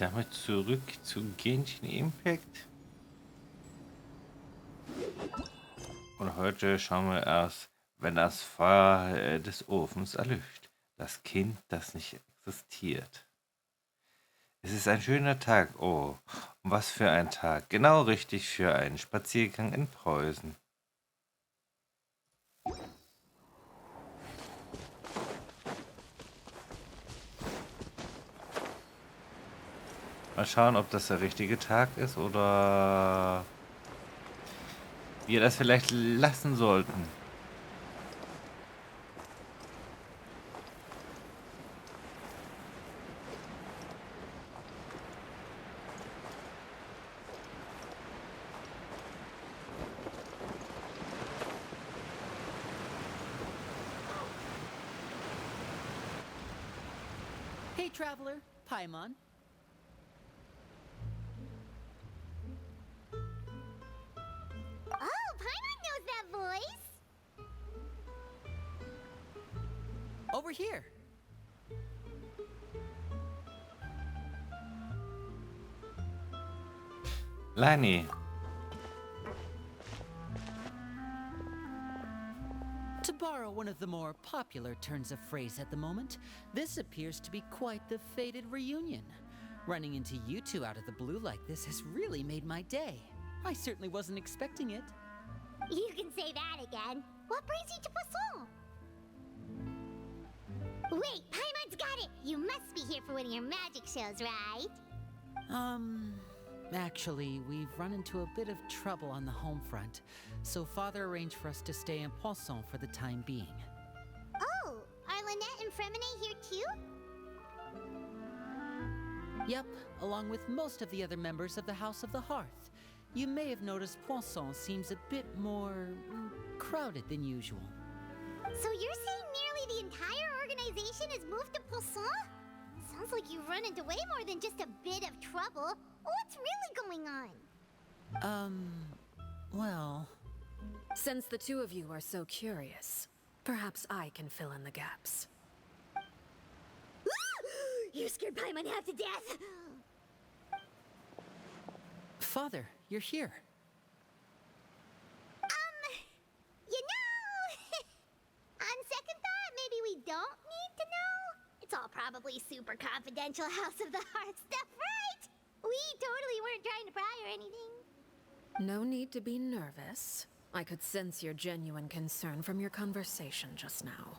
damit zurück zu Genshin Impact. Und heute schauen wir erst, wenn das Feuer des Ofens erlischt. Das Kind, das nicht existiert. Es ist ein schöner Tag, oh, und was für ein Tag. Genau richtig für einen Spaziergang in Preußen. Mal schauen, ob das der richtige Tag ist oder wir das vielleicht lassen sollten. Hey, traveler, Paimon. Oh, Paimon knows that voice! Over here. Lani, To borrow one of the more popular turns of phrase at the moment, this appears to be quite the fated reunion. Running into you two out of the blue like this has really made my day. I certainly wasn't expecting it. You can say that again. What brings you to Poisson? Wait, Paimon's got it! You must be here for one of your magic shows, right? Actually, we've run into a bit of trouble on the home front, so Father arranged for us to stay in Poisson for the time being. Oh, are Lynette and Fremden here too? Yep, along with most of the other members of the House of the Hearth. You may have noticed Poisson seems a bit more crowded than usual. So you're saying nearly the entire organization has moved to Poisson? Sounds like you've run into way more than just a bit of trouble. What's really going on? Well... Since the two of you are so curious, perhaps I can fill in the gaps. You scared Paimon half to death! Father, you're here. You know... On second thought, maybe we don't need to know. It's all probably super confidential House of the Heart stuff, right? We totally weren't trying to pry or anything. No need to be nervous. I could sense your genuine concern from your conversation just now.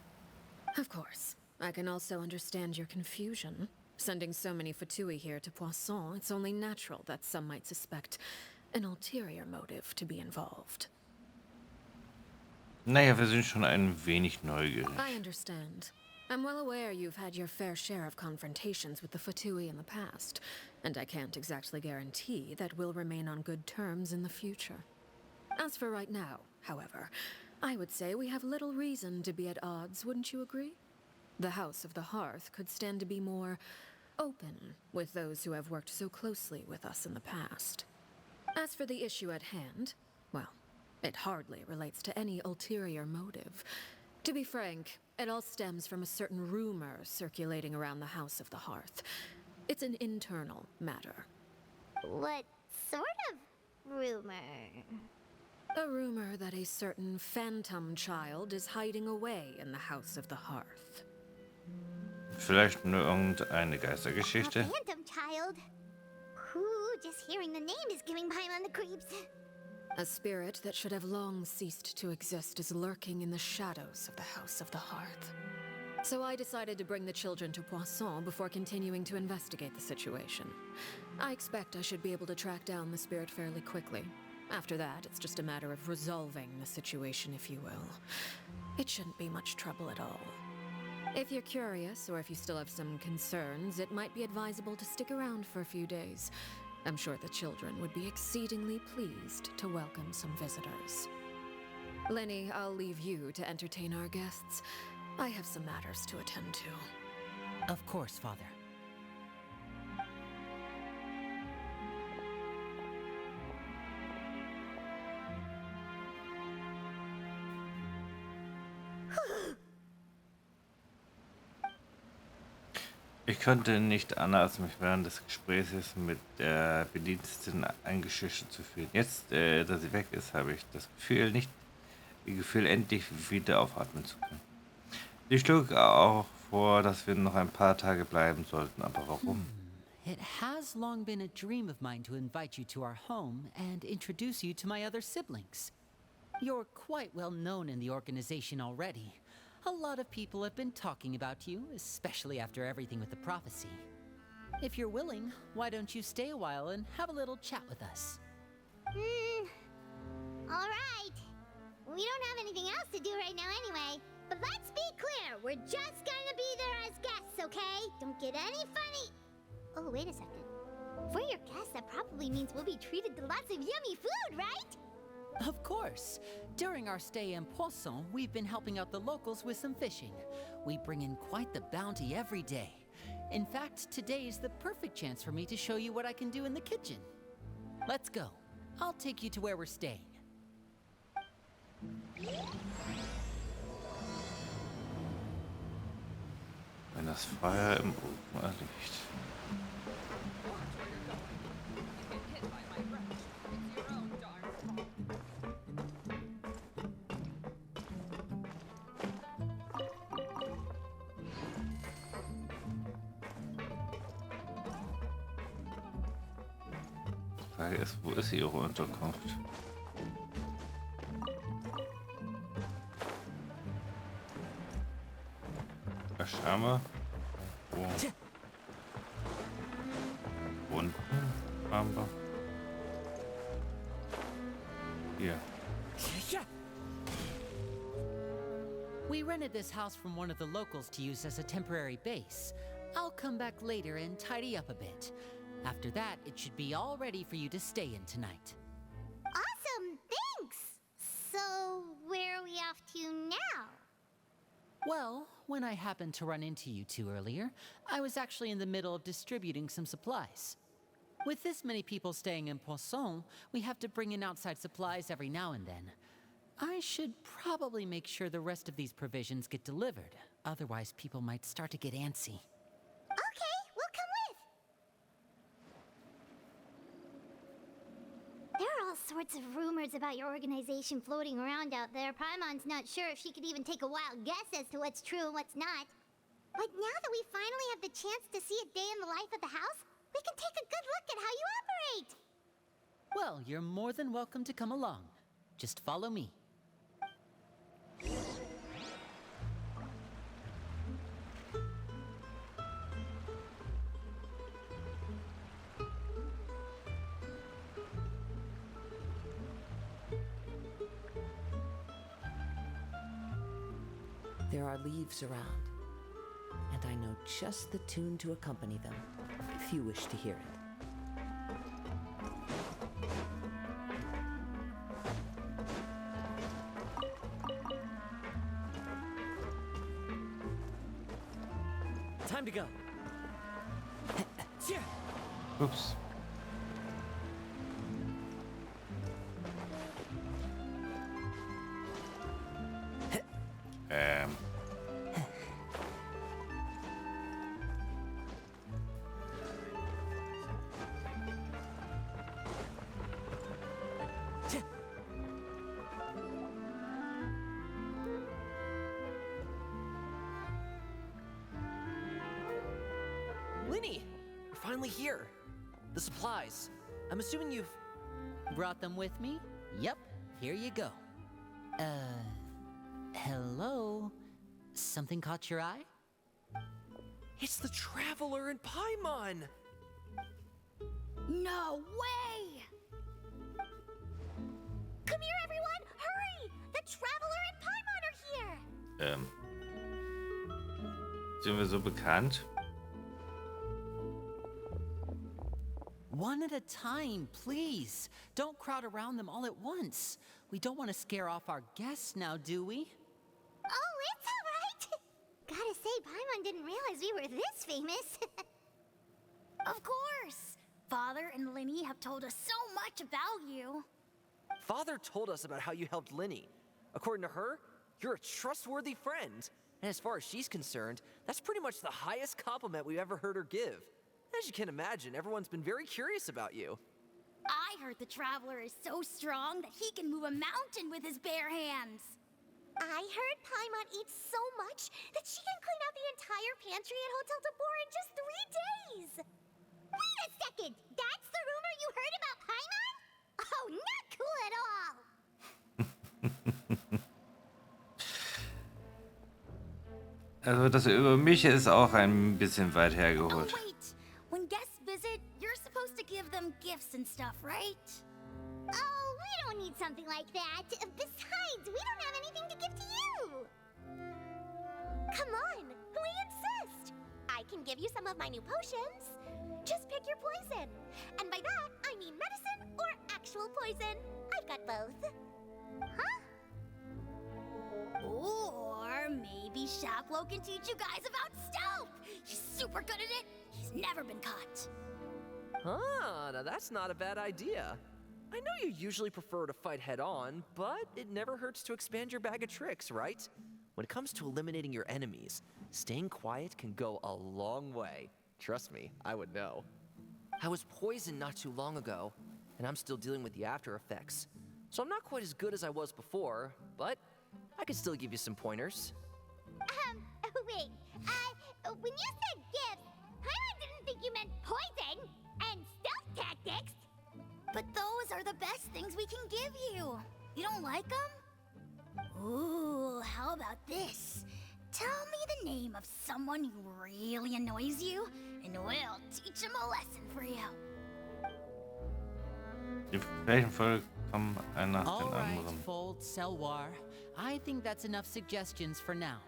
Of course, I can also understand your confusion. Sending so many Fatui here to Poisson, it's only natural that some might suspect an ulterior motive to be involved. naja, wir sind schon ein wenig neugierig. I understand. I'm well aware you've had your fair share of confrontations with the Fatui in the past, and I can't exactly guarantee that we'll remain on good terms in the future. As for right now, however, I would say we have little reason to be at odds, wouldn't you agree? The House of the Hearth could stand to be more open with those who have worked so closely with us in the past. As for the issue at hand, well, it hardly relates to any ulterior motive. To be frank, it all stems from a certain rumor circulating around the House of the Hearth. It's an internal matter. What sort of rumor? A rumor that a certain phantom child is hiding away in the House of the Hearth. Vielleicht nur irgendeine A Geistergeschichte. phantom child? Ooh, just hearing the name is giving Paimon the creeps. A spirit that should have long ceased to exist is lurking in the shadows of the House of the Hearth. So I decided to bring the children to Poisson before continuing to investigate the situation. I expect I should be able to track down the spirit fairly quickly. After that, it's just a matter of resolving the situation, if you will. It shouldn't be much trouble at all. If you're curious, or if you still have some concerns, it might be advisable to stick around for a few days. I'm sure the children would be exceedingly pleased to welcome some visitors. Lenny, I'll leave you to entertain our guests. I have some matters to attend to. Of course, Father. Ich konnte nicht anders, mich während des Gesprächs mit der Bedienstetin eingeschüchtert zu fühlen. Jetzt, da sie weg ist, habe ich das Gefühl, endlich wieder aufatmen zu können. Sie schlug auch vor, dass wir noch ein paar Tage bleiben sollten, aber warum? It has long been a dream of mine to invite you to our home and introduce you to my other siblings. You're quite well known in the organization already. A lot of people have been talking about you, especially after everything with the prophecy. If you're willing, why don't you stay a while and have a little chat with us? Alright. We don't have anything else to do right now anyway. But let's be clear, we're just gonna be there as guests, okay? Don't get any funny. Oh, wait a second. For your guests, that probably means we'll be treated to lots of yummy food, right? Of course. During our stay in Poisson, we've been helping out the locals with some fishing. We bring in quite the bounty every day. In fact, today is the perfect chance for me to show you what I can do in the kitchen. Let's go. I'll take you to where we're staying. Wenn das Feuer im Ofen erliegt. Die Frage ist, wo ist ihre Unterkunft? Scheinbar. Unten haben wir. Hier. We rented this house from one of the locals to use as a temporary base. I'll come back later and tidy up a bit. After that, it should be all ready for you to stay in tonight. Awesome, thanks! So, where are we off to now? Well, when I happened to run into you two earlier, I was actually in the middle of distributing some supplies. With this many people staying in Poisson, we have to bring in outside supplies every now and then. I should probably make sure the rest of these provisions get delivered. Otherwise, people might start to get antsy. Okay, we'll come with. There are all sorts of rumors about your organization floating around out there. Paimon's not sure if she could even take a wild guess as to what's true and what's not. But now that we finally have the chance to see a day in the life of the house, we can take a good look at how you operate. Well, you're more than welcome to come along. Just follow me. There are leaves around, and I know just the tune to accompany them, if you wish to hear it. Time to go. Ups. Linny, you're finally here. The supplies. I'm assuming you've... Brought them with me? Yep, here you go. Hello? Something caught your eye? It's the Traveler and Paimon! No way! Come here, everyone! Hurry! The Traveler and Paimon are here! Sind wir so bekannt? One at a time, please. Don't crowd around them all at once. We don't want to scare off our guests now, do we? Oh, it's all right. Gotta say, Paimon didn't realize we were this famous. Of course! Father and Linny have told us so much about you. Father told us about how you helped Linny. According to her, you're a trustworthy friend. And as far as she's concerned, that's pretty much the highest compliment we've ever heard her give. As you can imagine, everyone's been very curious about you. I heard the Traveler is so strong that he can move a mountain with his bare hands. I heard Paimon eats so much that she can clean out the entire pantry at Hotel Tabor in just 3 days. Wait a second! That's the rumor you heard about Paimon? Oh, not cool at all! Also das über mich ist auch ein bisschen weit Oh, hergeholt. wait. When guests visit, you're supposed to give them gifts and stuff, right? Oh, we don't need something like that. Besides, we don't have anything to give to you. Come on, we insist. I can give you some of my new potions. Just pick your poison. And by that, I mean medicine or actual poison. I've got both. Huh? Or maybe Shaplo can teach you guys about stealth. He's super good at it. He's never been caught. Ah, now that's not a bad idea. I know you usually prefer to fight head-on, but it never hurts to expand your bag of tricks, right? When it comes to eliminating your enemies, staying quiet can go a long way. Trust me, I would know. I was poisoned not too long ago, and I'm still dealing with the after effects. So I'm not quite as good as I was before, but I can still give you some pointers. Wait. When you said gifts, I didn't think you meant poison and stealth tactics. But those are the best things we can give you. You don't like them? Ooh, how about this? Tell me the name of someone who really annoys you, and we'll teach him a lesson for you. Die welchen Folgen kommen ein nach All den right, anderen. Fold, Selwar. I think that's enough suggestions for now.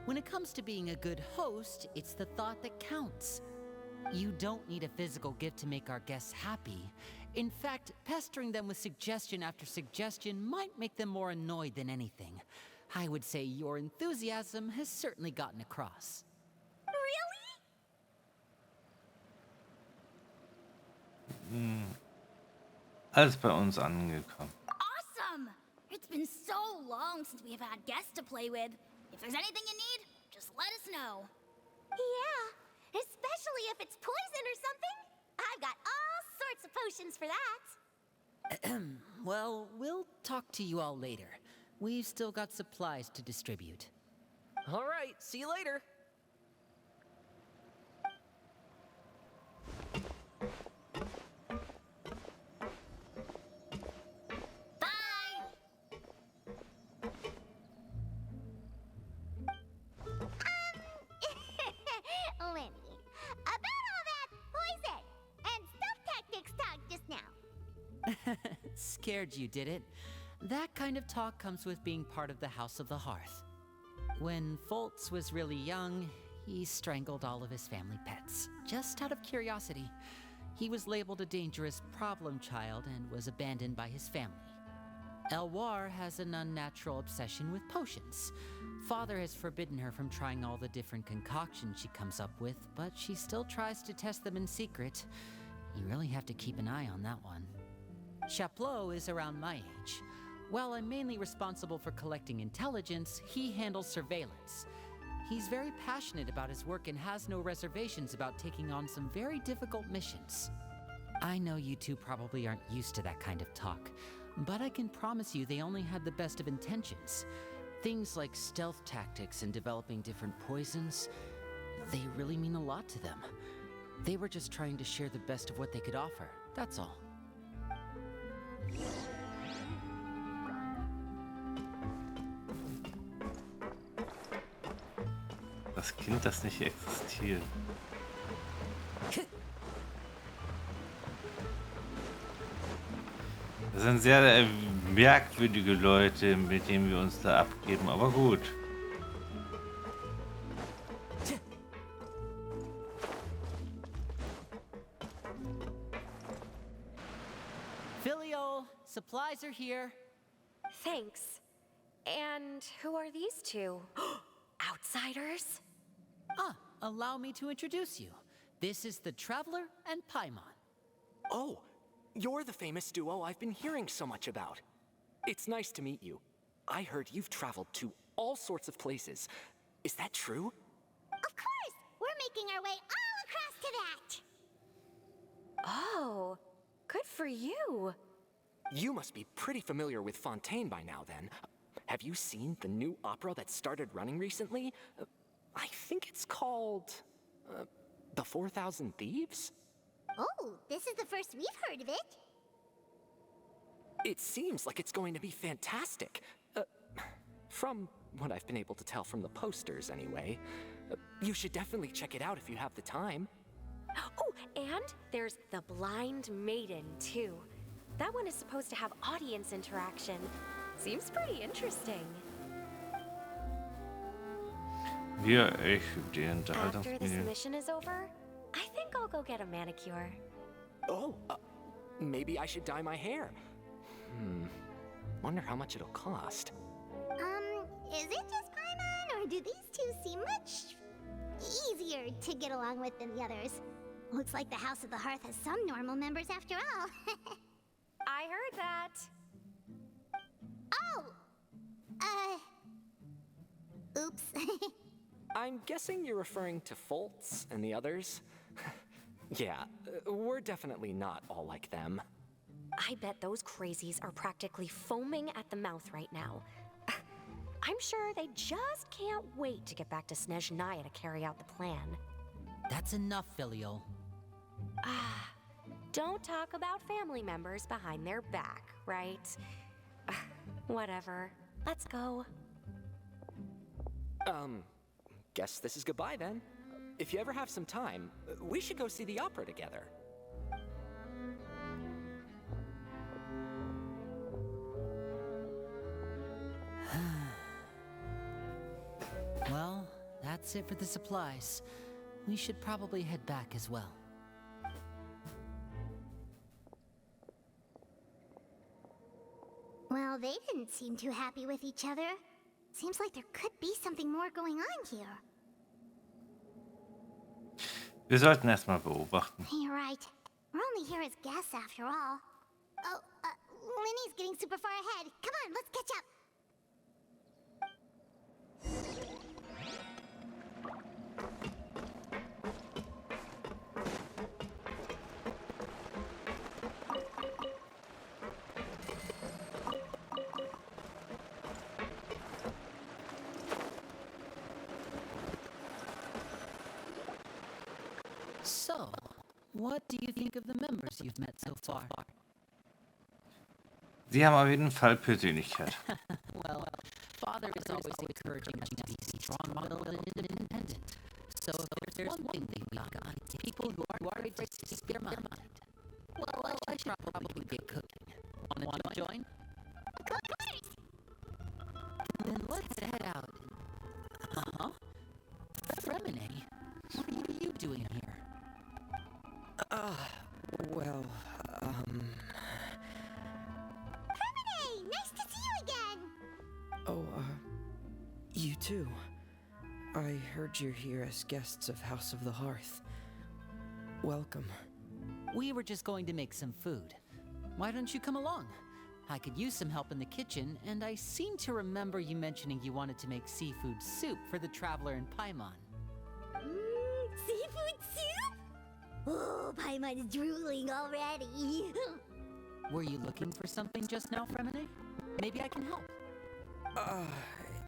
When it comes to being a good host, it's the thought that counts. You don't need a physical gift to make our guests happy. In fact, pestering them with suggestion after suggestion might make them more annoyed than anything. I would say your enthusiasm has certainly gotten across. Really? Alles bei uns angekommen. Awesome! It's been so long since we have had guests to play with. If there's anything you need, just let us know. Yeah, especially if it's poison or something. I've got all sorts of potions for that. Well, we'll talk to you all later. We've still got supplies to distribute. All right, see you later. Lenny, about all that poison and stealth tactics talk just now. Scared you, did it? That kind of talk comes with being part of the House of the Hearth. When Foltz was really young, he strangled all of his family pets, just out of curiosity. He was labeled a dangerous problem child and was abandoned by his family. Elwar has an unnatural obsession with potions. Father has forbidden her from trying all the different concoctions she comes up with, but she still tries to test them in secret. You really have to keep an eye on that one. Chaplot is around my age. While I'm mainly responsible for collecting intelligence, he handles surveillance. He's very passionate about his work and has no reservations about taking on some very difficult missions. I know you two probably aren't used to that kind of talk, but I can promise you they only had the best of intentions. Things like stealth tactics and developing different poisons, they really mean a lot to them. They were just trying to share the best of what they could offer, that's all. Das Kind, das nicht existiert. Das sind sehr merkwürdige Leute, mit denen wir uns da abgeben, aber gut. Filial, supplies are here. Thanks. And who are these two? Outsiders? Allow me to introduce you. This is the Traveler and Paimon. Oh, you're the famous duo I've been hearing so much about. It's nice to meet you. I heard you've traveled to all sorts of places. Is that true? Of course! We're making our way all across to that! Oh, good for you. You must be pretty familiar with Fontaine by now, then. Have you seen the new opera that started running recently? I think it's called... The 4,000 Thieves? Oh, this is the first we've heard of it. It seems like it's going to be fantastic. From what I've been able to tell from the posters, anyway. You should definitely check it out if you have the time. Oh, and there's The Blind Maiden, too. That one is supposed to have audience interaction. Seems pretty interesting. Ich die After this Unterhaltungsmedien. mission is over, I think I'll go get a manicure. Oh, maybe I should dye my hair. Wonder how much it'll cost. Is it just Paimon, or do these two seem much easier to get along with than the others? Looks like the House of the Hearth has some normal members after all. I heard that. Oh! Oops. I'm guessing you're referring to Foltz and the others? Yeah, we're definitely not all like them. I bet those crazies are practically foaming at the mouth right now. I'm sure they just can't wait to get back to Snezhnaya to carry out the plan. That's enough, Filial. Don't talk about family members behind their back, right? Whatever. Let's go. Guess this is goodbye then. If you ever have some time, we should go see the opera together. Well, that's it for the supplies. We should probably head back as well. Well, they didn't seem too happy with each other. Seems like there could be something more going on here. Wir sollten erstmal beobachten. You're right. We're only here as guests after all. Oh, Linny's getting super far ahead. Come on, let's catch up. So, what do you think of the members you've met so far? Sie haben auf jeden Fall Persönlichkeit. Well, Father is always encouraging us to be strong-willed and independent. So if there's one thing that we got, it's people who are afraid to speak their mind. Well, I should probably get cooking. Want to join? Then let's head out. Uh-huh. Fremene, what are you doing here? Well, Hey, nice to see you again. Oh, you too. I heard you're here as guests of House of the Hearth. Welcome. We were just going to make some food. Why don't you come along? I could use some help in the kitchen, and I seem to remember you mentioning you wanted to make seafood soup for the traveler in Paimon. Seafood soup? Oh, Paimon's drooling already. Were you looking for something just now, Fremene? Maybe I can help.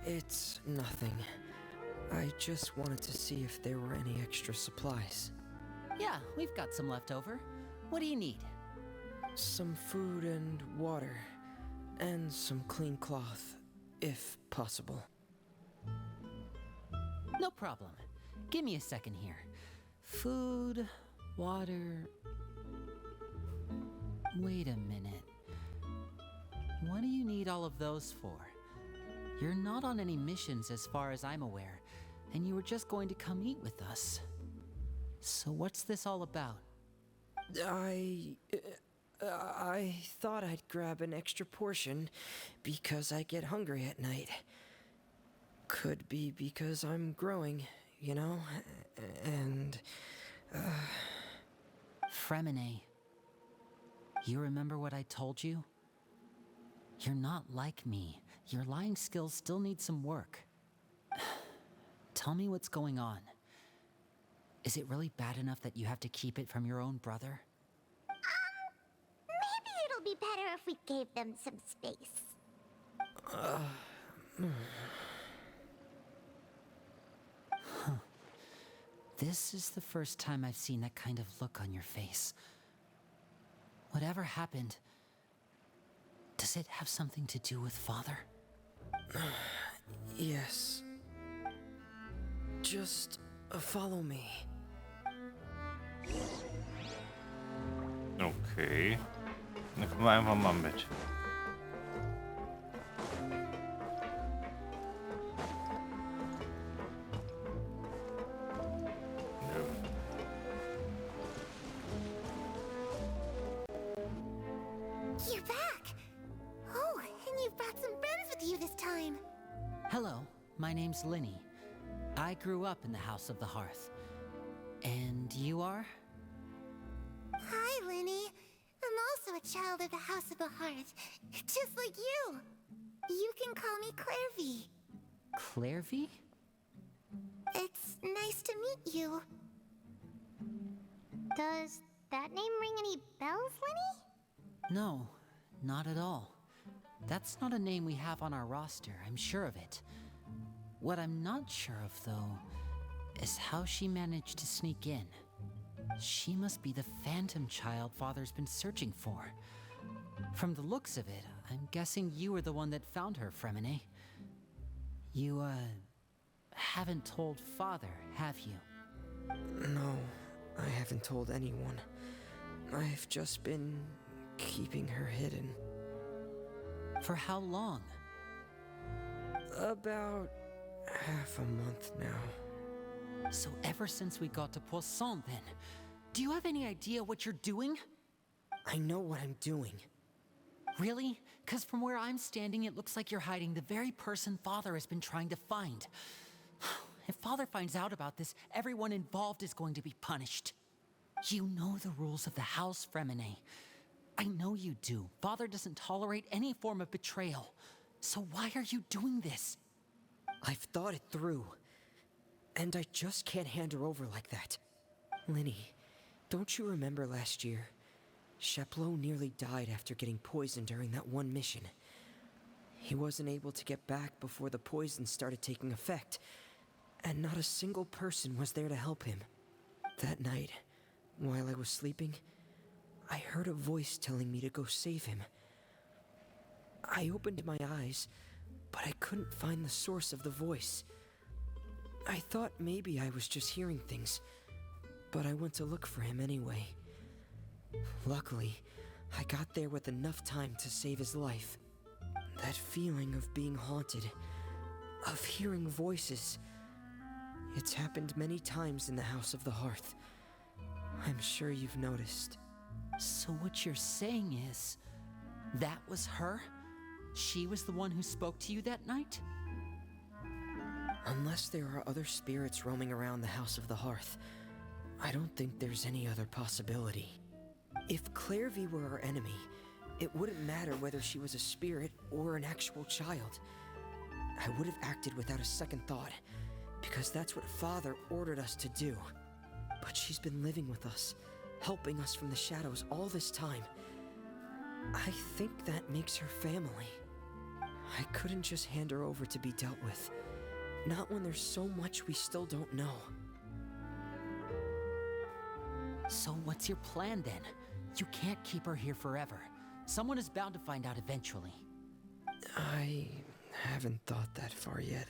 It's nothing. I just wanted to see if there were any extra supplies. Yeah, we've got some left over. What do you need? Some food and water. And some clean cloth, if possible. No problem. Give me a second here. Food, water... Wait a minute. What do you need all of those for? You're not on any missions as far as I'm aware, and you were just going to come eat with us. So what's this all about? I thought I'd grab an extra portion because I get hungry at night. Could be because I'm growing, you know? And... Fremene, you remember what I told you? You're not like me. Your lying skills still need some work. Tell me what's going on. Is it really bad enough that you have to keep it from your own brother? Maybe it'll be better if we gave them some space. This is the first time I've seen that kind of look on your face. Whatever happened, does it have something to do with Father? Yes. Just follow me. Okay. Dann kommen wir einfach mal mit. You're back! Oh, and you've brought some friends with you this time. Hello, my name's Linny. I grew up in the House of the Hearth. And you are? Hi, Linny. I'm also a child of the House of the Hearth, just like you. You can call me Clairvy. Clairvy? It's nice to meet you. Does that name ring any bells, Linny? No, not at all. That's not a name we have on our roster, I'm sure of it. What I'm not sure of, though, is how she managed to sneak in. She must be the phantom child Father's been searching for. From the looks of it, I'm guessing you were the one that found her, Fremene. You, haven't told Father, have you? No, I haven't told anyone. I've just been keeping her hidden. For how long? About half a month now. So ever since we got to Poisson, then? Do you have any idea what you're doing? I know what I'm doing. Really? 'Cause from where I'm standing, it looks like you're hiding the very person Father has been trying to find. If Father finds out about this, everyone involved is going to be punished. You know the rules of the house, Fremene. I know you do. Father doesn't tolerate any form of betrayal. So why are you doing this? I've thought it through. And I just can't hand her over like that. Linny, don't you remember last year? Sheplo nearly died after getting poisoned during that one mission. He wasn't able to get back before the poison started taking effect, and not a single person was there to help him. That night, while I was sleeping, I heard a voice telling me to go save him. I opened my eyes, but I couldn't find the source of the voice. I thought maybe I was just hearing things, but I went to look for him anyway. Luckily, I got there with enough time to save his life. That feeling of being haunted, of hearing voices, it's happened many times in the House of the Hearth. I'm sure you've noticed. So what you're saying is, that was her? She was the one who spoke to you that night? Unless there are other spirits roaming around the House of the Hearth, I don't think there's any other possibility. If Clairvy were our enemy, it wouldn't matter whether she was a spirit or an actual child. I would have acted without a second thought, because that's what Father ordered us to do. But she's been living with us, helping us from the shadows all this time. I think that makes her family. I couldn't just hand her over to be dealt with. Not when there's so much we still don't know. So what's your plan then? You can't keep her here forever. Someone is bound to find out eventually. I haven't thought that far yet.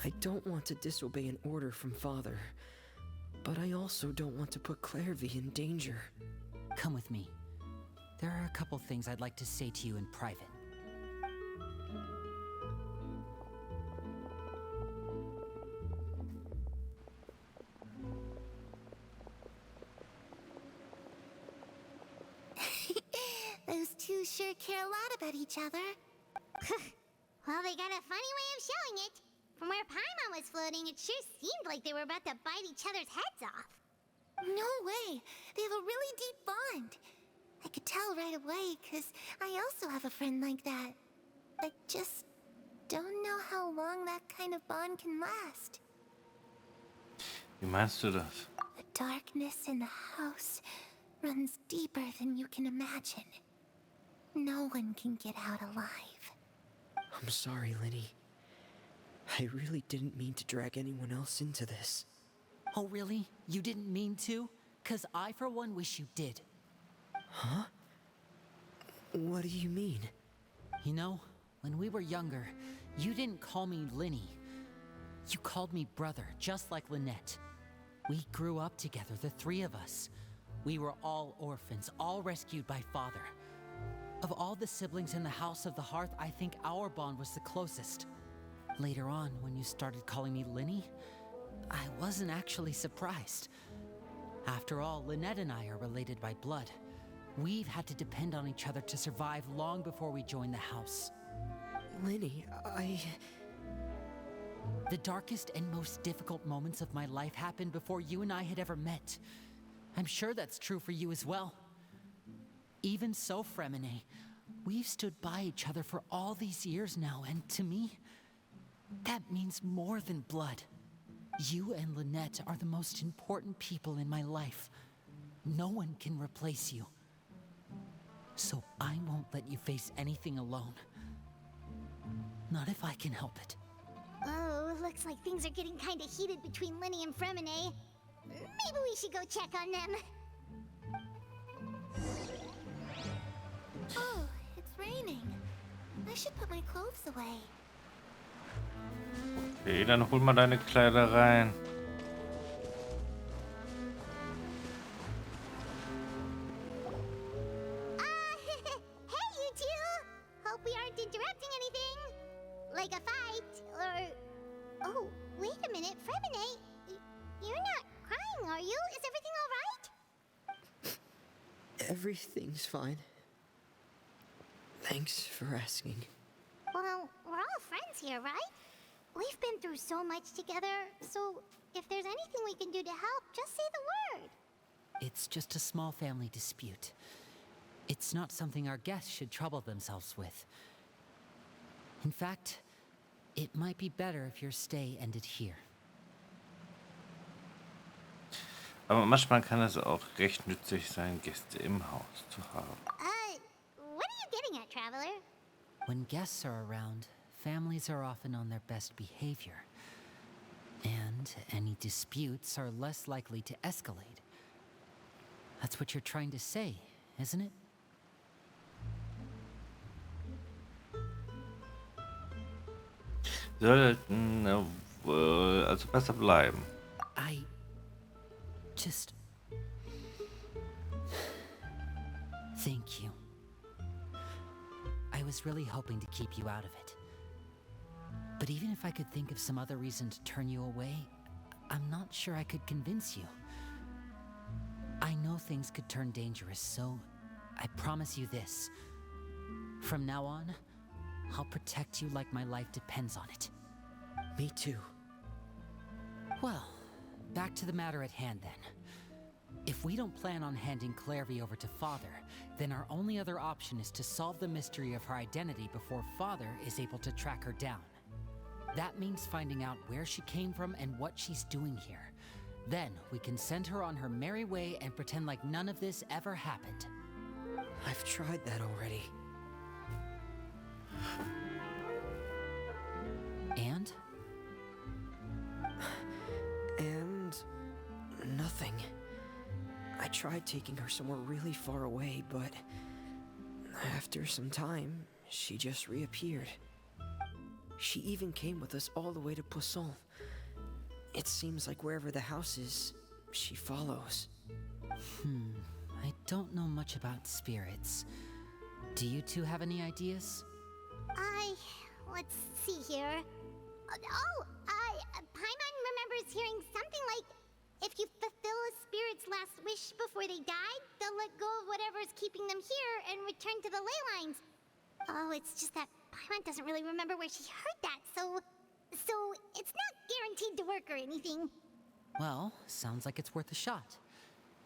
I don't want to disobey an order from Father, but I also don't want to put Clairvy in danger. Come with me. There are a couple things I'd like to say to you in private. Those two sure care a lot about each other. Well, they got a funny way of showing it. From where Paimon was floating, it sure seemed like they were about to bite each other's heads off. No way. They have a really deep bond. I could tell right away, because I also have a friend like that. I just don't know how long that kind of bond can last. Wie meinst du das? The darkness in the house runs deeper than you can imagine. No one can get out alive. I'm sorry, Lenny. I really didn't mean to drag anyone else into this. Oh, really? You didn't mean to? 'Cause I, for one, wish you did. Huh? What do you mean? You know, when we were younger, you didn't call me Linny. You called me brother, just like Lynette. We grew up together, the three of us. We were all orphans, all rescued by father. Of all the siblings in the House of the Hearth, I think our bond was the closest. Later on, when you started calling me Linny, I wasn't actually surprised. After all, Lynette and I are related by blood. We've had to depend on each other to survive long before we joined the house. Lenny, The darkest and most difficult moments of my life happened before you and I had ever met. I'm sure that's true for you as well. Even so, Fremene, we've stood by each other for all these years now, and to me, that means more than blood. You and Lynette are the most important people in my life. No one can replace you. So I won't let you face anything alone. Not if I can help it. Oh, looks like things are getting kinda heated between Linny and Fremene. Maybe we should go check on them. Oh, it's raining. I should put my clothes away. Okay, dann hol mal deine Kleider rein. Hey, you two! Hope we aren't interrupting anything. Like a fight, or... Oh, wait a minute, Fremene. You're not crying, are you? Is everything alright? everything's fine. Thanks for asking. Well, we're all friends here, right? We've been through so much together, so if there's anything we can do to help, just say the word. It's just a small family dispute. It's not something our guests should trouble themselves with. In fact, it might be better if your stay ended here. Aber manchmal kann es auch recht nützlich sein, Gäste im Haus zu haben. What are you getting at, Traveler? When guests are around, families are often on their best behavior. And any disputes are less likely to escalate. That's what you're trying to say, isn't it? Sollten also besser bleiben. I just... Thank you. I was really hoping to keep you out of it. But even if I could think of some other reason to turn you away, I'm not sure I could convince you. I know things could turn dangerous, so I promise you this. From now on, I'll protect you like my life depends on it. Me too. Well, back to the matter at hand then. If we don't plan on handing Clairvy over to Father, then our only other option is to solve the mystery of her identity before Father is able to track her down. That means finding out where she came from and what she's doing here. Then we can send her on her merry way and pretend like none of this ever happened. I've tried that already. And? And nothing. I tried taking her somewhere really far away, but after some time, she just reappeared. She even came with us all the way to Poisson. It seems like wherever the house is, she follows. I don't know much about spirits. Do you two have any ideas? Let's see here. Paimon remembers hearing something like, if you fulfill a spirit's last wish before they died, they'll let go of whatever is keeping them here and return to the ley lines. Oh, it's just that Paimon doesn't really remember where she heard that, so it's not guaranteed to work or anything. Well, sounds like it's worth a shot.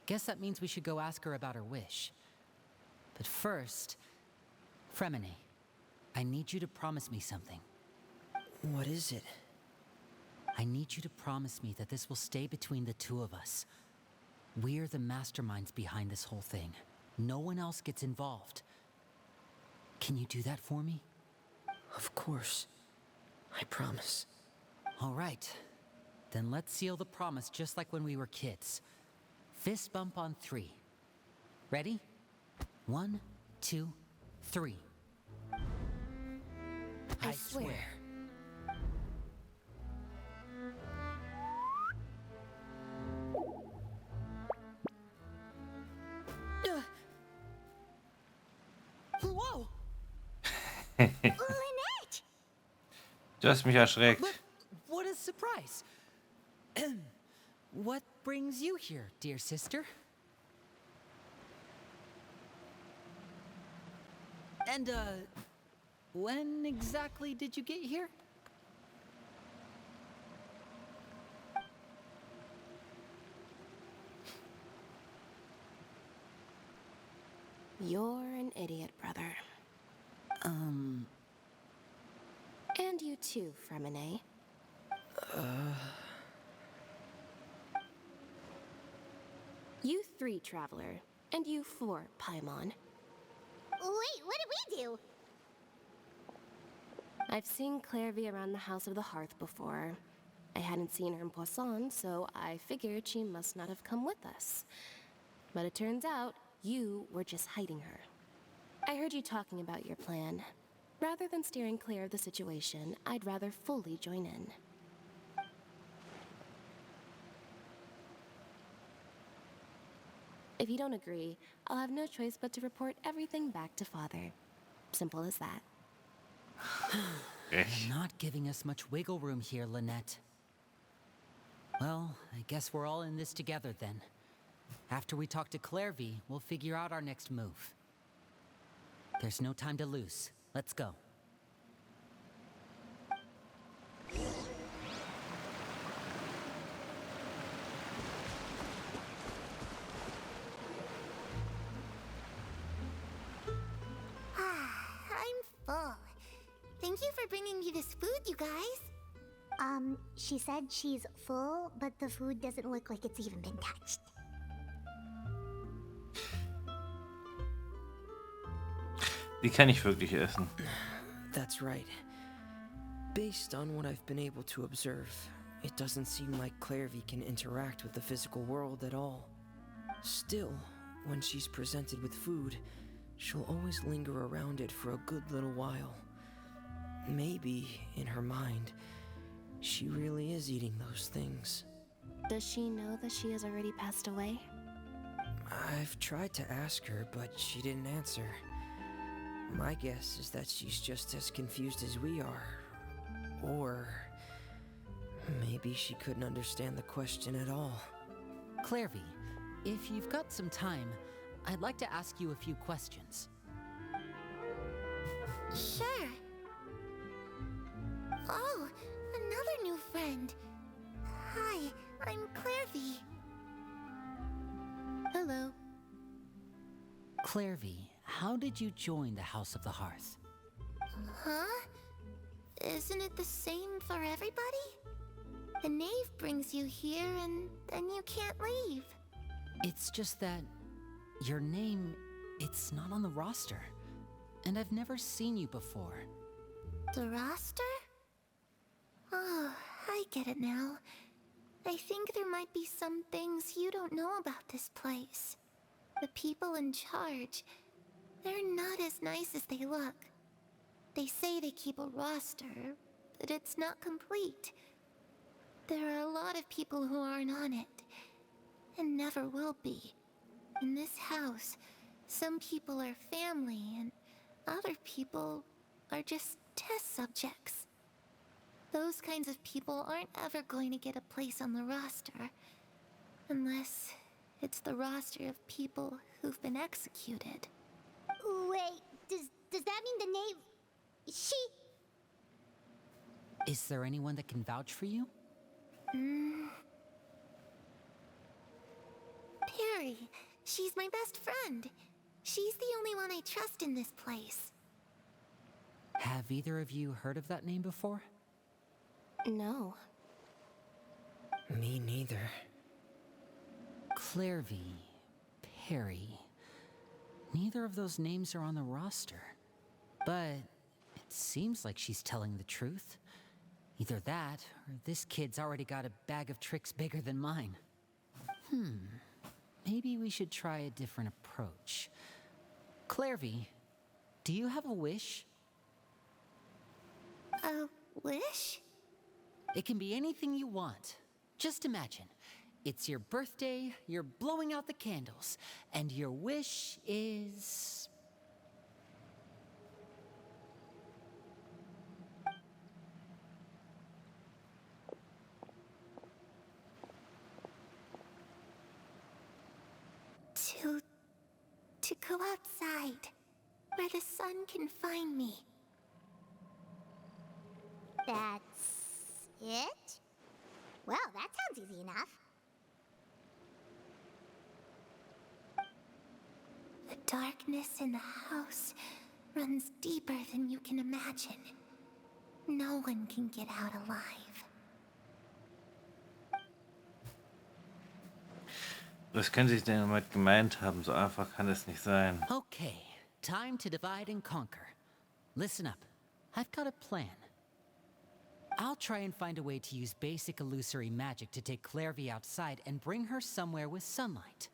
Guess that means we should go ask her about her wish. But first, Fremene, I need you to promise me something. What is it? I need you to promise me that this will stay between the two of us. We're the masterminds behind this whole thing. No one else gets involved. Can you do that for me? Of course. I promise. All right. Then let's seal the promise just like when we were kids. Fist bump on 3. Ready? 1, 2, 3. I swear. Whoa! Lynette! Du hast mich erschreckt. What a surprise! What brings you here, dear sister? And, when exactly did you get here? You're an idiot, brother. And you too, Fremden. You 3, Traveler. And you 4, Paimon. Wait, what did we do? I've seen Clairvy around the House of the Hearth before. I hadn't seen her in Poisson, so I figured she must not have come with us. But it turns out, you were just hiding her. I heard you talking about your plan. Rather than steering clear of the situation, I'd rather fully join in. If you don't agree, I'll have no choice but to report everything back to Father. Simple as that. Not giving us much wiggle room here, Lynette. Well, I guess we're all in this together then. After we talk to Clairvy, we'll figure out our next move. There's no time to lose. Let's go. I'm full. Thank you for bringing me this food, you guys. She said she's full, but the food doesn't look like it's even been touched. Die kann ich wirklich essen. That's right. Based on what I've been able to observe, it doesn't seem like Clairvy can interact with the physical world at all. Still, when she's presented with food, she'll always linger around it for a good little while. Maybe, in her mind, she really is eating those things. Does she know that she has already passed away? I've tried to ask her, but she didn't answer. My guess is that she's just as confused as we are. Or maybe she couldn't understand the question at all. Clairvy, if you've got some time, I'd like to ask you a few questions. Sure. Oh, another new friend. Hi, I'm Clairvy. Hello. Clairvy, how did you join the House of the Hearth? Huh? Isn't it the same for everybody? The knave brings you here and then you can't leave. It's just that your name, it's not on the roster. And I've never seen you before. The roster? Oh, I get it now. I think there might be some things you don't know about this place. The people in charge, they're not as nice as they look. They say they keep a roster, but it's not complete. There are a lot of people who aren't on it, and never will be. In this house, some people are family, and other people are just test subjects. Those kinds of people aren't ever going to get a place on the roster, unless it's the roster of people who've been executed. Wait, does that mean the knave... She... Is there anyone that can vouch for you? Perry. She's my best friend. She's the only one I trust in this place. Have either of you heard of that name before? No. Me neither. Clairvy, Perry. Neither of those names are on the roster. But it seems like she's telling the truth. Either that, or this kid's already got a bag of tricks bigger than mine. Maybe we should try a different approach. Clairvy, do you have a wish? A wish? It can be anything you want. Just imagine. It's your birthday, you're blowing out the candles, and your wish is... To go outside, where the sun can find me. That's it? Well, that sounds easy enough. The darkness in the house runs deeper than you can imagine. No one can get out alive. Was könnte ich denn damit gemeint haben? So einfach kann es nicht sein. Okay, time to divide and conquer. Listen up, I've got a plan. I'll try and find a way to use basic illusory magic to take Clairvy outside and bring her somewhere with sunlight.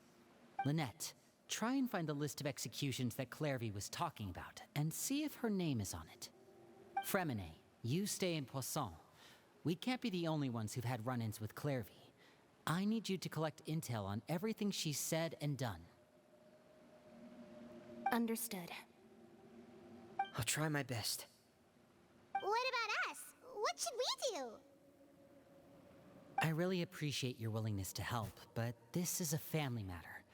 Lynette, try and find the list of executions that Clairvy was talking about, and see if her name is on it. Fremene, you stay in Poisson. We can't be the only ones who've had run-ins with Clairvy. I need you to collect intel on everything she's said and done. Understood. I'll try my best. What about us? What should we do? I really appreciate your willingness to help, but this is a family matter.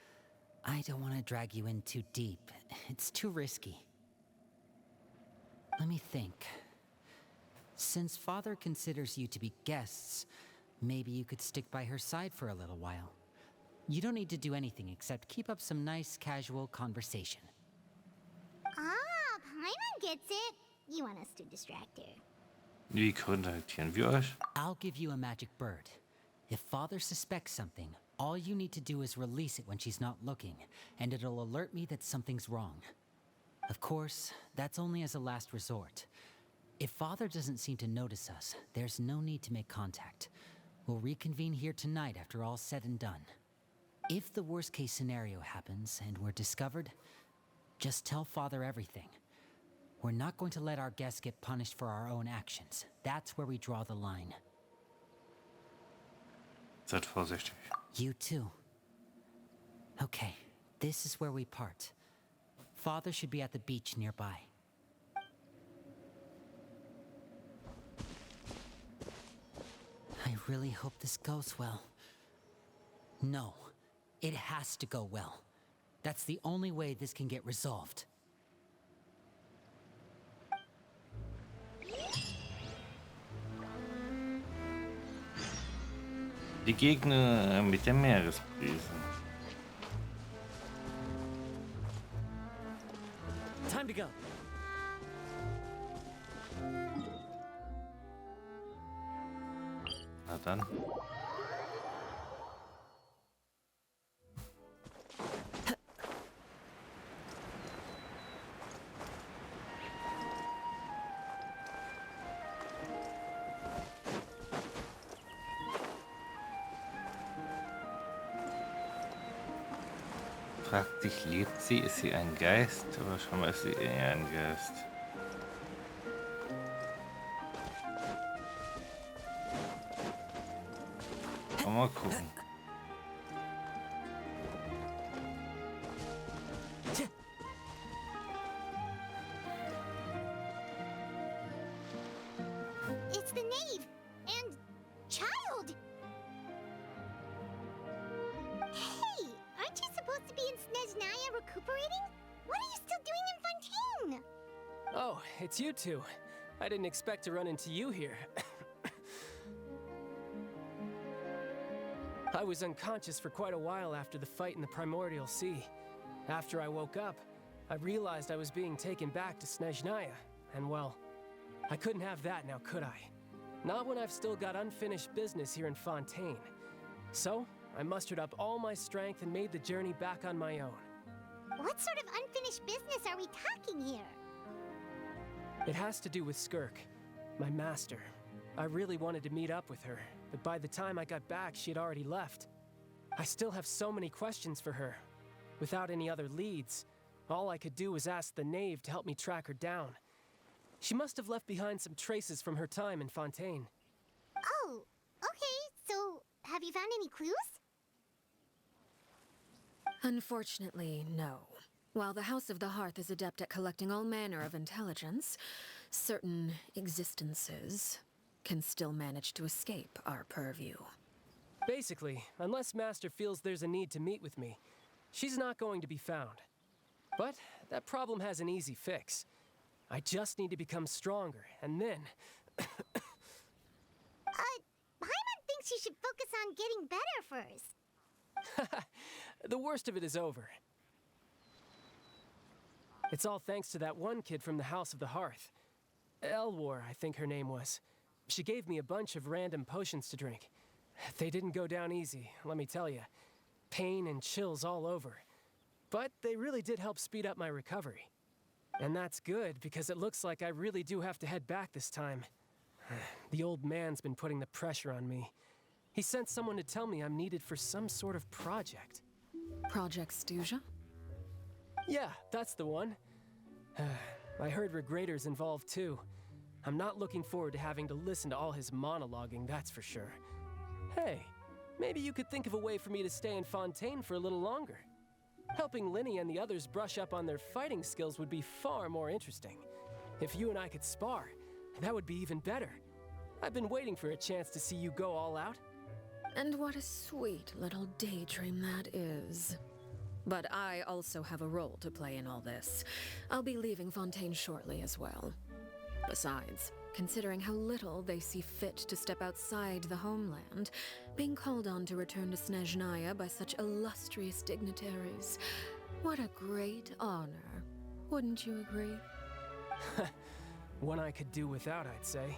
I don't want to drag you in too deep. It's too risky. Let me think. Since Father considers you to be guests, maybe you could stick by her side for a little while. You don't need to do anything except keep up some nice, casual conversation. Ah, Paimon gets it. You want us to distract her. Wie kontaktieren wir euch? I'll give you a magic bird. If Father suspects something, all you need to do is release it when she's not looking, and it'll alert me that something's wrong. Of course, that's only as a last resort. If Father doesn't seem to notice us, there's no need to make contact. We'll reconvene here tonight after all's said and done. If the worst-case scenario happens and we're discovered, just tell Father everything. We're not going to let our guests get punished for our own actions. That's where we draw the line. Seid vorsichtig. You too. Okay, this is where we part. Father should be at the beach nearby. I really hope this goes well. No, it has to go well. That's the only way this can get resolved. Die Gegner mit der Meeresbrise. Time to go. Na dann. Fragt sich, lebt sie? Ist sie ein Geist? Aber schon mal ist sie eher ein Geist. Mal gucken. It's the knave and child. Hey, aren't you supposed to be in Snezhnaya recuperating? What are you still doing in Fontaine? Oh, it's you two. I didn't expect to run into you here. I was unconscious for quite a while after the fight in the Primordial Sea. After I woke up, I realized I was being taken back to Snezhnaya, and well, I couldn't have that now, could I? Not when I've still got unfinished business here in Fontaine. So, I mustered up all my strength and made the journey back on my own. What sort of unfinished business are we talking here? It has to do with Skirk, my master. I really wanted to meet up with her, but by the time I got back, she had already left. I still have so many questions for her. Without any other leads, all I could do was ask the knave to help me track her down. She must have left behind some traces from her time in Fontaine. Oh, okay, so have you found any clues? Unfortunately, no. While the House of the Hearth is adept at collecting all manner of intelligence, certain existences can still manage to escape our purview. Basically, unless Master feels there's a need to meet with me, she's not going to be found. But that problem has an easy fix. I just need to become stronger, and then... Paimon thinks you should focus on getting better first. The worst of it is over. It's all thanks to that one kid from the House of the Hearth. Elwar, I think her name was. She gave me a bunch of random potions to drink. They didn't go down easy, let me tell you. Pain and chills all over. But they really did help speed up my recovery. And that's good, because it looks like I really do have to head back this time. The old man's been putting the pressure on me. He sent someone to tell me I'm needed for some sort of project. Project Stuja? Yeah, that's the one. I heard Regrator's involved too. I'm not looking forward to having to listen to all his monologuing, that's for sure. Hey, maybe you could think of a way for me to stay in Fontaine for a little longer. Helping Linny and the others brush up on their fighting skills would be far more interesting. If you and I could spar, that would be even better. I've been waiting for a chance to see you go all out. And what a sweet little daydream that is. But I also have a role to play in all this. I'll be leaving Fontaine shortly as well. Besides, considering how little they see fit to step outside the homeland, being called on to return to Snezhnaya by such illustrious dignitaries, what a great honor. Wouldn't you agree? One I could do without, I'd say.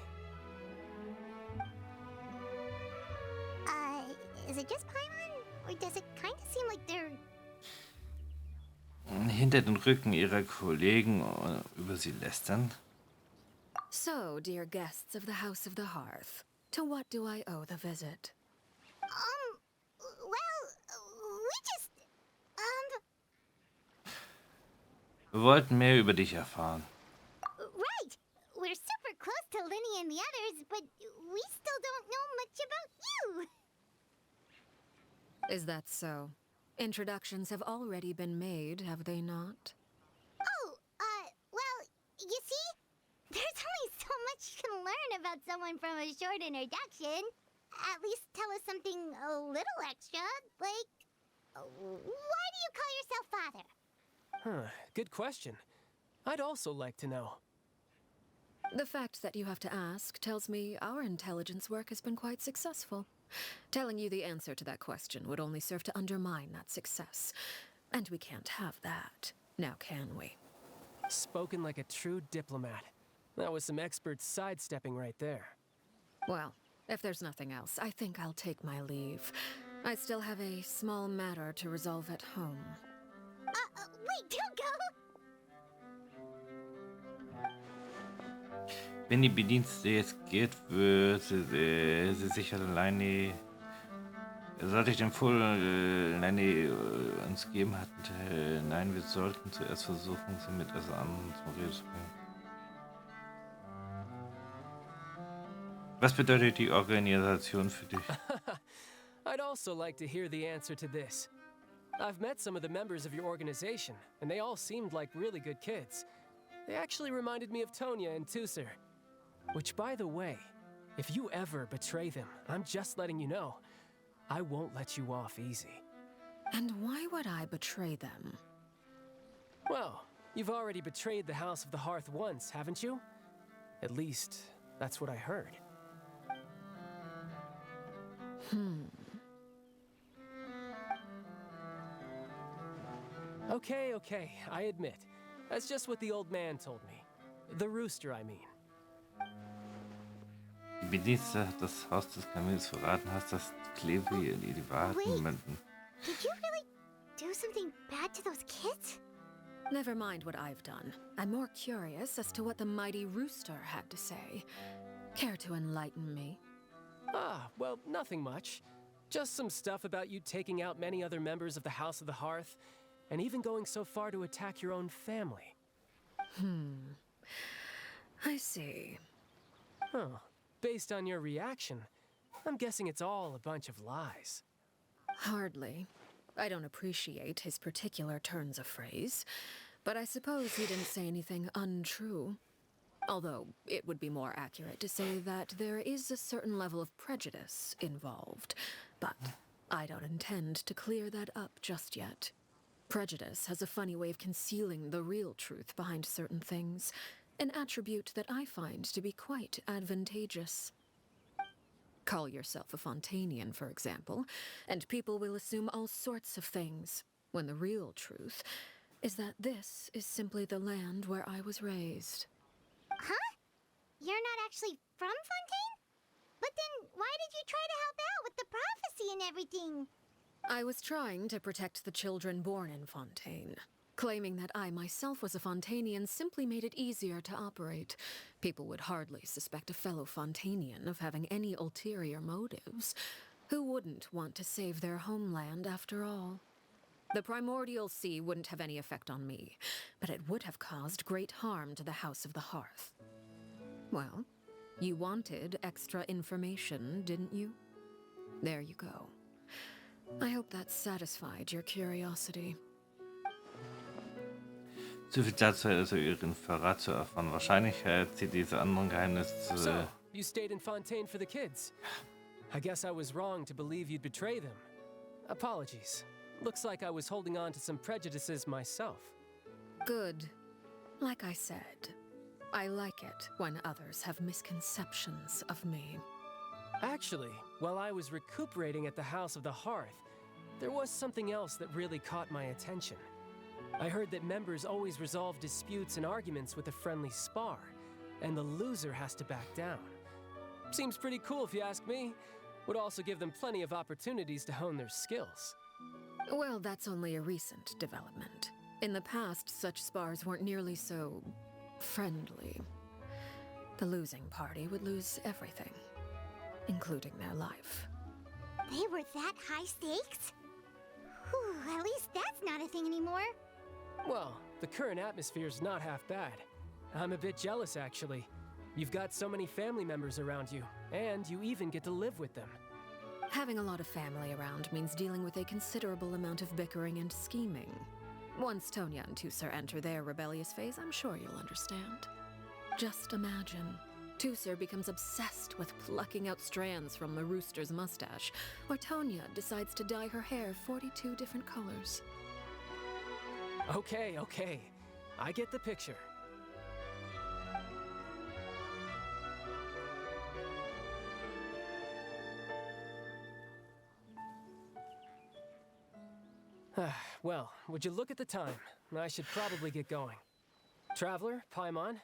Is it just Paimon? Or does it kind of seem like they're... Hinter den Rücken ihrer Kollegen über sie lästern? So, dear guests of the House of the Hearth, to what do I owe the visit? Well, we just, Wir wollten mehr über dich erfahren. Right! We're super close to Linny and the others, but we still don't know much about you! Is that so? Introductions have already been made, have they not? Oh, well, you see? There's only so much you can learn about someone from a short introduction. At least tell us something a little extra, like, why do you call yourself father? Huh, good question. I'd also like to know. The fact that you have to ask tells me our intelligence work has been quite successful. Telling you the answer to that question would only serve to undermine that success. And we can't have that, now can we? Spoken like a true diplomat. That was some expert sidestepping right there. Well, if there's nothing else, I think I'll take my leave. I still have a small matter to resolve at home. Wait, don't go! Wenn die Bedienstete jetzt geht, würde sie sich alleine... Sollte ich den Fohlen Lenny uns geben hat, nein, wir sollten zuerst versuchen, sie mit etwas anderem zum Reden zu bringen. Was bedeutet die Organisation für dich? I'd also like to hear the answer to this. I've met some of the members of your organization, and they all seemed like really good kids. They actually reminded me of Tonya and Tusser. Which, by the way, if you ever betray them, I'm just letting you know, I won't let you off easy. And why would I betray them? Well, you've already betrayed the House of the Hearth once, haven't you? At least, that's what I heard. Okay, I admit. That's just what the old man told me. The rooster, I mean. Die Bedienstete hat das Haus des Kamels verraten, hast das Klevi in die Wahrheiten münden. Did you really do something bad to those kids? Never mind what I've done. I'm more curious as to what the mighty rooster had to say. Care to enlighten me? Ah, well, nothing much. Just some stuff about you taking out many other members of the House of the Hearth, and even going so far to attack your own family. I see. Huh. Based on your reaction, I'm guessing it's all a bunch of lies. Hardly. I don't appreciate his particular turns of phrase, but I suppose he didn't say anything untrue. Although, it would be more accurate to say that there is a certain level of prejudice involved, but I don't intend to clear that up just yet. Prejudice has a funny way of concealing the real truth behind certain things, an attribute that I find to be quite advantageous. Call yourself a Fontanian, for example, and people will assume all sorts of things, when the real truth is that this is simply the land where I was raised. Huh? You're not actually from Fontaine? But then why did you try to help out with the prophecy and everything? I was trying to protect the children born in Fontaine. Claiming that I myself was a Fontanian simply made it easier to operate. People would hardly suspect a fellow Fontanian of having any ulterior motives. Who wouldn't want to save their homeland after all? The primordial sea wouldn't have any effect on me, but it would have caused great harm to the House of the Hearth. Well, you wanted extra information, didn't you? There you go. I hope that satisfied your curiosity. Zu viel dazu, also ihren Verrat zu erfahren. Wahrscheinlich hat sie diese anderen Geheimnisse zu... So, you stayed in Fontaine for the kids. I guess I was wrong to believe you'd betray them. Apologies. Looks like I was holding on to some prejudices myself. Good. Like I said, I like it when others have misconceptions of me. Actually, while I was recuperating at the House of the Hearth, there was something else that really caught my attention. I heard that members always resolve disputes and arguments with a friendly spar, and the loser has to back down. Seems pretty cool if you ask me. Would also give them plenty of opportunities to hone their skills. Well, that's only a recent development. In the past, such spars weren't nearly so... friendly. The losing party would lose everything, including their life. They were that high stakes? Whew, at least that's not a thing anymore. Well, the current atmosphere's not half bad. I'm a bit jealous, actually. You've got so many family members around you, and you even get to live with them. Having a lot of family around means dealing with a considerable amount of bickering and scheming. Once Tonya and Tusser enter their rebellious phase, I'm sure you'll understand. Just imagine. Tusser becomes obsessed with plucking out strands from the rooster's mustache, or Tonya decides to dye her hair 42 different colors. Okay. I get the picture. Well, would you look at the time? I should probably get going. Traveler, Paimon,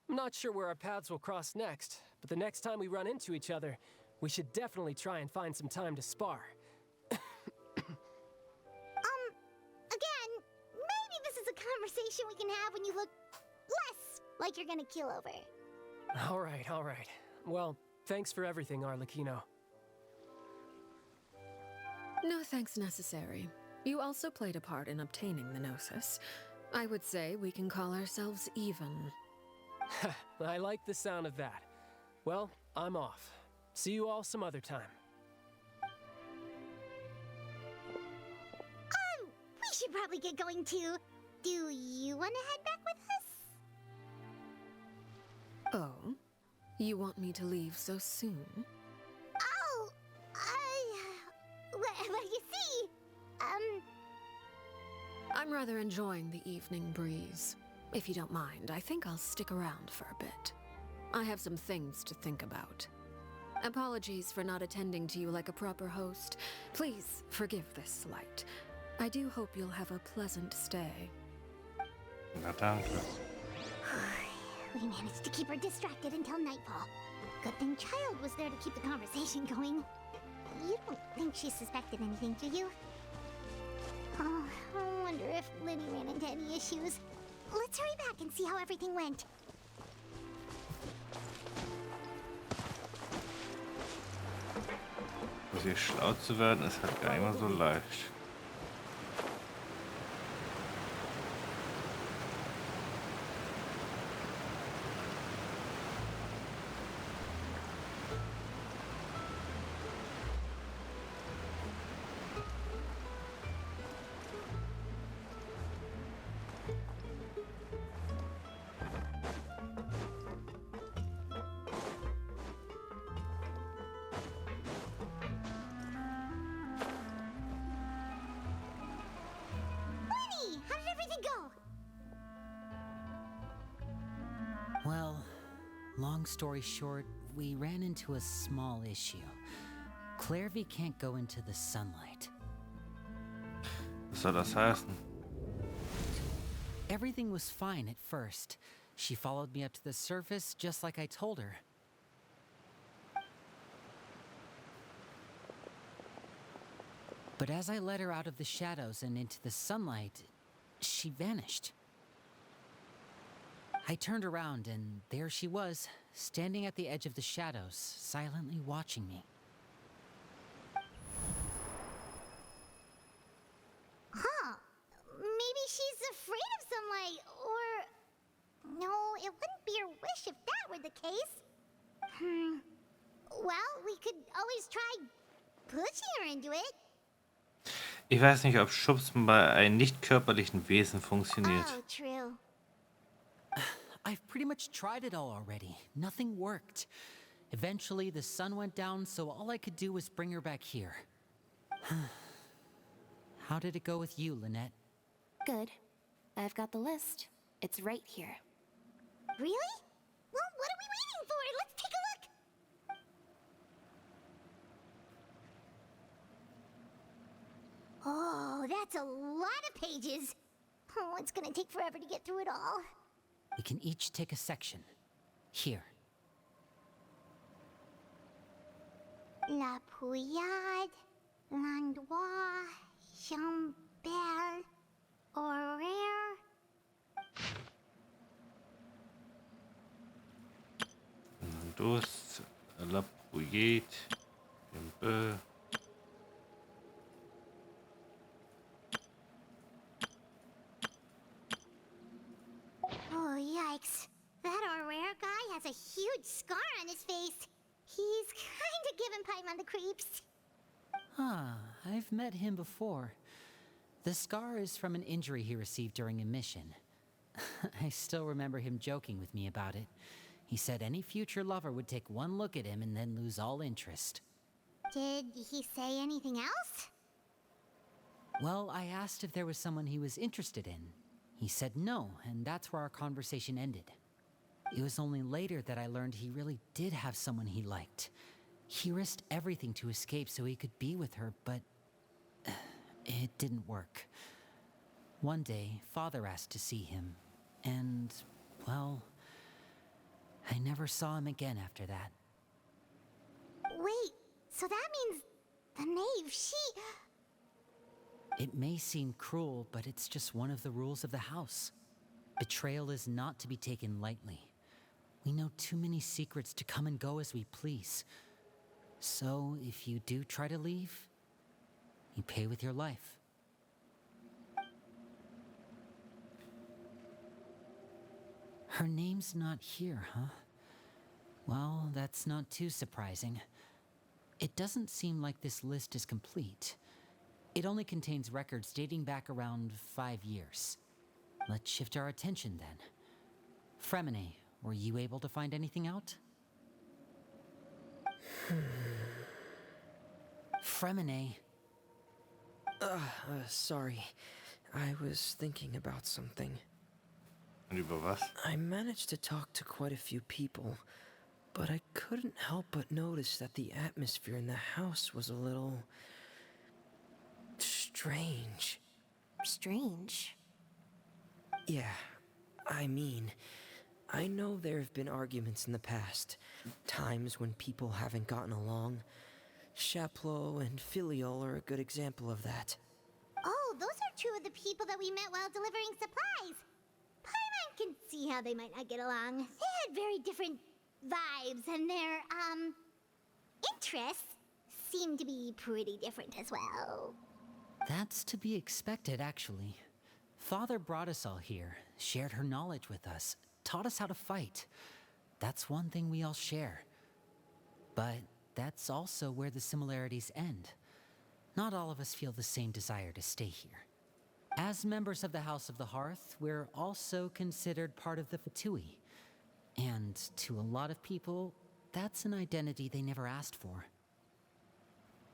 I'm not sure where our paths will cross next, but the next time we run into each other, we should definitely try and find some time to spar. Again, maybe this is a conversation we can have when you look less like you're gonna keel over. All right. Well, thanks for everything, Arlecchino. No thanks necessary. You also played a part in obtaining the Gnosis. I would say we can call ourselves even. I like the sound of that. Well, I'm off. See you all some other time. We should probably get going too. Do you want to head back with us? Oh? You want me to leave so soon? Oh, well, you see, I'm rather enjoying the evening breeze. If you don't mind, I think I'll stick around for a bit. I have some things to think about. Apologies for not attending to you like a proper host. Please forgive this slight. I do hope you'll have a pleasant stay. Na danke. We managed to keep her distracted until nightfall. Good thing Child was there to keep the conversation going. You don't think she suspected anything, do you? Oh, I wonder if Linny ran into any issues. Let's hurry back and see how everything went. Aus ihr schlau zu werden, ist halt gar nicht mal so leicht. Well, long story short, we ran into a small issue. Clairvy can't go into the sunlight. Was soll das heißen? Everything was fine at first. She followed me up to the surface just like I told her. But as I led her out of the shadows and into the sunlight, she vanished. I turned around and there she was, standing at the edge of the shadows, silently watching me. Huh. Maybe she's afraid of sunlight, or... No, it wouldn't be her wish if that were the case. Well, we could always try pushing her into it. Ich weiß nicht, ob Schubsen bei einem nicht körperlichen Wesen funktioniert. Oh, true. I've pretty much tried it all already. Nothing worked. Eventually, the sun went down, so all I could do was bring her back here. How did it go with you, Lynette? Good. I've got the list. It's right here. Really? Well, what are we waiting for? Let's take a look! Oh, that's a lot of pages. Oh, it's gonna take forever to get through it all. We can each take a section. Here. La Pouillade, l'endroit, Chambel, horaire. Douce, la Pouillade, un peu. Oh, yikes. That horaire guy has a huge scar on his face. He's kinda giving Paimon the creeps. I've met him before. The scar is from an injury he received during a mission. I still remember him joking with me about it. He said any future lover would take one look at him and then lose all interest. Did he say anything else? Well, I asked if there was someone he was interested in. He said no, and that's where our conversation ended. It was only later that I learned he really did have someone he liked. He risked everything to escape so he could be with her, but it didn't work. One day, Father asked to see him, and, well, I never saw him again after that. Wait, so that means the knave, she... It may seem cruel, but it's just one of the rules of the house. Betrayal is not to be taken lightly. We know too many secrets to come and go as we please. So, if you do try to leave, you pay with your life. Her name's not here, huh? Well, that's not too surprising. It doesn't seem like this list is complete. It only contains records dating back around 5 years. Let's shift our attention then. Fremene, were you able to find anything out? Fremene. Sorry. I was thinking about something. Und über was? I managed to talk to quite a few people, but I couldn't help but notice that the atmosphere in the house was a little... strange. Strange? Yeah, I mean, I know there have been arguments in the past, times when people haven't gotten along. Chaplot and Filial are a good example of that. Oh, those are two of the people that we met while delivering supplies. Paimon can see how they might not get along. They had very different vibes, and their, interests seem to be pretty different as well. That's to be expected, actually. Father brought us all here, shared her knowledge with us, taught us how to fight. That's one thing we all share. But that's also where the similarities end. Not all of us feel the same desire to stay here. As members of the House of the Hearth, we're also considered part of the Fatui. And to a lot of people, that's an identity they never asked for.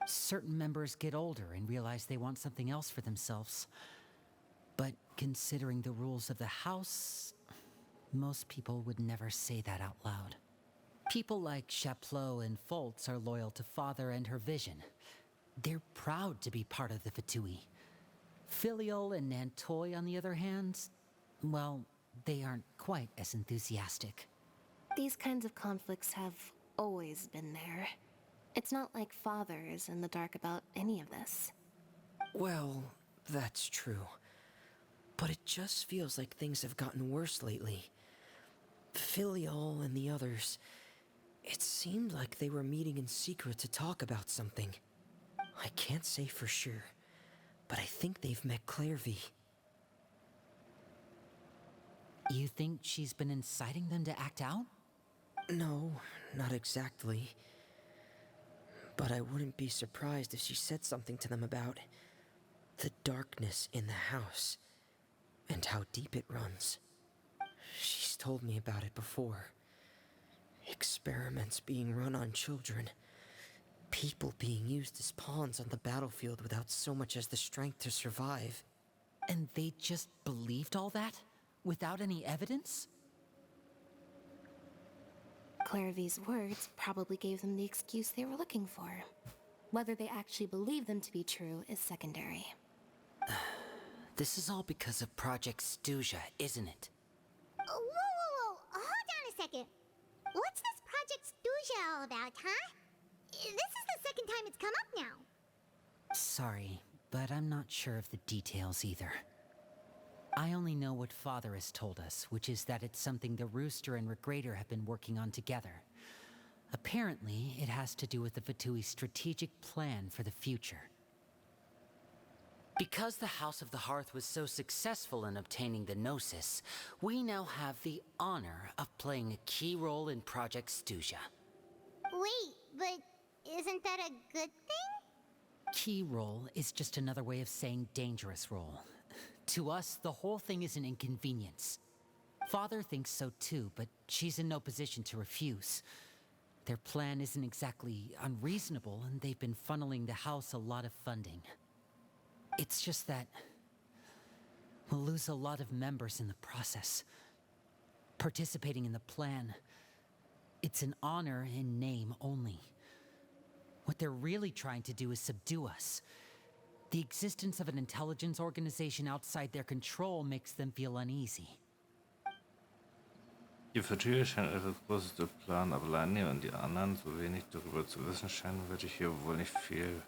Certain members get older and realize they want something else for themselves. But considering the rules of the House, most people would never say that out loud. People like Chaplot and Foltz are loyal to Father and her vision. They're proud to be part of the Fatui. Filial and Nantoy, on the other hand, well, they aren't quite as enthusiastic. These kinds of conflicts have always been there. It's not like Father is in the dark about any of this. Well, that's true. But it just feels like things have gotten worse lately. Filial and the others, it seemed like they were meeting in secret to talk about something. I can't say for sure, but I think they've met Clairvy. You think she's been inciting them to act out? No, not exactly. But I wouldn't be surprised if she said something to them about the darkness in the house and how deep it runs. She's told me about it before. Experiments being run on children. People being used as pawns on the battlefield without so much as the strength to survive. And they just believed all that? Without any evidence? Clairvy's words probably gave them the excuse they were looking for. Whether they actually believe them to be true is secondary. This is all because of Project Stuja, isn't it? Whoa. Hold on a second. What's this Project Stuja all about, huh? This is the second time it's come up now. Sorry, but I'm not sure of the details either. I only know what Father has told us, which is that it's something the Rooster and Regrator have been working on together. Apparently, it has to do with the Fatui's strategic plan for the future. Because the House of the Hearth was so successful in obtaining the Gnosis, we now have the honor of playing a key role in Project Stuja. Wait, but isn't that a good thing? Key role is just another way of saying dangerous role. To us, the whole thing is an inconvenience. Father thinks so too, but she's in no position to refuse. Their plan isn't exactly unreasonable, and they've been funneling the house a lot of funding. It's just that we'll lose a lot of members in the process. Participating in the plan, it's an honor in name only. What they're really trying to do is subdue us. The existence of an intelligence organization outside their control makes them feel uneasy. Die Vertüge scheint etwas Großes zu planen, aber Lani und die anderen so wenig darüber zu wissen scheinen, würde ich hier wohl nicht viel.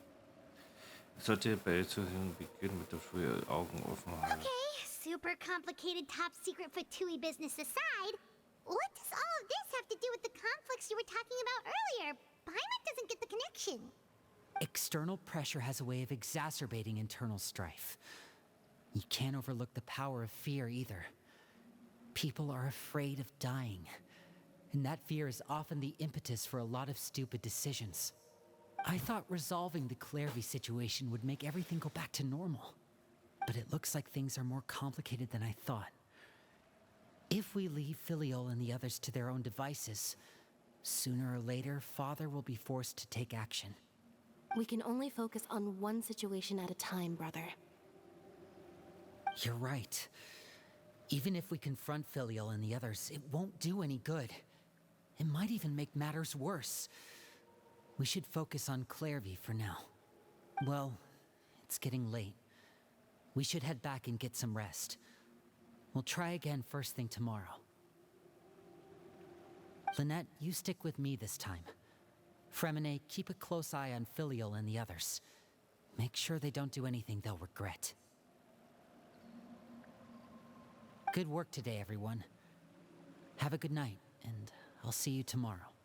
Ich sollte bei der Zuhörung beginnen mit der frühen Augen offen halten. Okay, super complicated top secret Fatui business aside, what does all of this have to do with the conflicts you were talking about earlier? Paimon doesn't get the connection. External pressure has a way of exacerbating internal strife. You can't overlook the power of fear either. People are afraid of dying, and that fear is often the impetus for a lot of stupid decisions. I thought resolving the Clairvy situation would make everything go back to normal, but it looks like things are more complicated than I thought. If we leave Filial and the others to their own devices, sooner or later, Father will be forced to take action. We can only focus on one situation at a time, brother. You're right. Even if we confront Filial and the others, it won't do any good. It might even make matters worse. We should focus on Clairvy for now. Well, it's getting late. We should head back and get some rest. We'll try again first thing tomorrow. Lynette, you stick with me this time. Fremine, keep a close eye on Filial and the others. Make sure they don't do anything they'll regret. Good work today, everyone. Have a good night, and I'll see you tomorrow.